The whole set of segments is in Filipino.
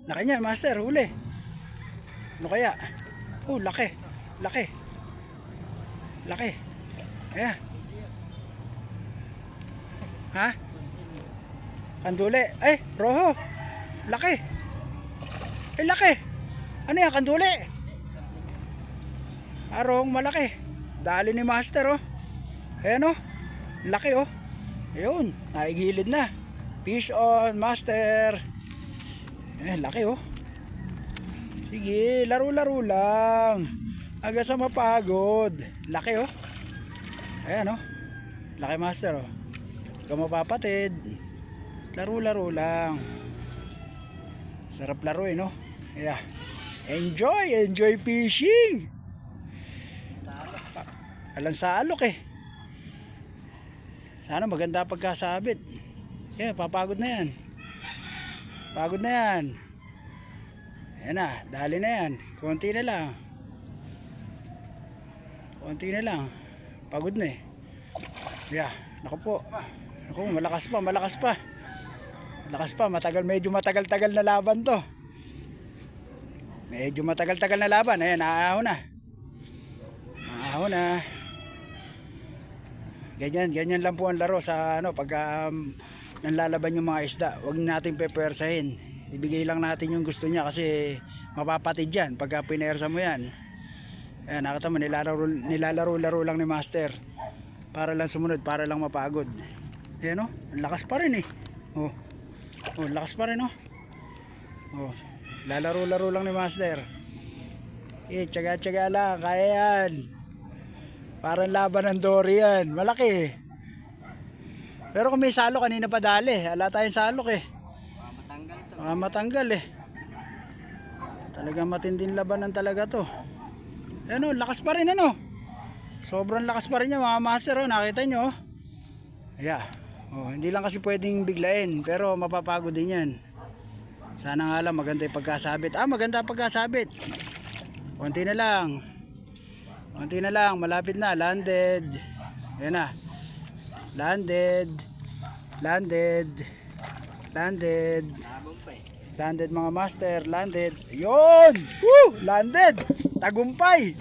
Laki niya, master. Huli. Ano kaya? Oh, laki. Laki. Laki. Ayan. Ha? Kanduli. Ay, roho. Laki. Ay, laki. Ano yan, kanduli? Arong malaki. Dali ni master, oh. Ayan, oh. Laki, oh. Ayun, naigilid na. Fish on, master. Eh, laki, oh. Sige, laro-laro lang. Hanggang sa mapagod. Laki, oh. Ayan, oh. Laki, master, oh. Huwag ka mapapatid. Laro-laro lang. Sarap laruin, no? Yeah. Enjoy fishing. Alang sa alok eh. Sana maganda pagkasabit. Yeah, papagod na yan. Pagod na yan. Ayan na, dali na yan. Konti na lang. Konti na lang. Pagod na eh. Yeah, naku po. Naku, malakas pa, malakas pa. Malakas pa, medyo matagal-tagal na laban to. Medyo matagal-tagal na laban. Ayan, naahon na. Naahon na. Ganyan lang po ang laro sa ano pag nanlalaban yung mga isda. Huwag natin pepersahin. Ibigay lang natin yung gusto niya kasi mapapatid yan pagka pinersa mo yan. Ayan, nakita mo nilalaro-laro lang ni master. Para lang sumunod, para lang mapagod. Ayan, oh, ang lakas pa rin eh. Oh, lakas pa rin, oh. Oh, lalaro-laro lang ni master. Tiyaga-tiyaga lang, kaya yan. Parang laban ng dory yan. Malaki. Pero kung may salo kanina pa dali. Wala tayong salok eh. Matanggal eh. Talagang matinding labanan talaga to. Ano, lakas pa rin ano. Sobrang lakas pa rin niya mga master. Oh, nakita nyo. Yeah. Oh, hindi lang kasi pwedeng biglain. Pero mapapagod din yan. Sana nga lang maganda yung pagkasabit. Maganda pagkasabit. Konti na lang. Konti na lang, malapit na, landed. Ayan na. Landed. Landed. Landed. Landed mga master, landed. Ayun! Woo! Landed! Tagumpay!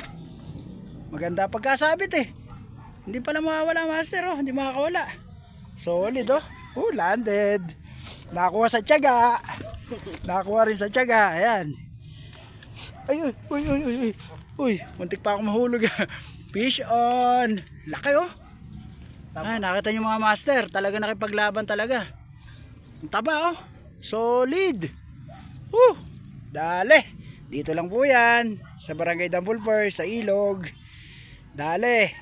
Maganda pagkasabit eh. Hindi pala mawawala master, oh. Hindi makakawala. Solid, oh. Landed. Nakakuha sa tiyaga. Nakakuha rin sa tiyaga. Ayan. Ay, uy. Uy, muntik pa ako mahulog. Fish on. Laki, oh. Nakita nyo mga master. Talaga nakipaglaban talaga. Ang taba, oh. Solid. Dali. Dito lang po yan. Sa Barangay Dampulper, sa Ilog. Dali.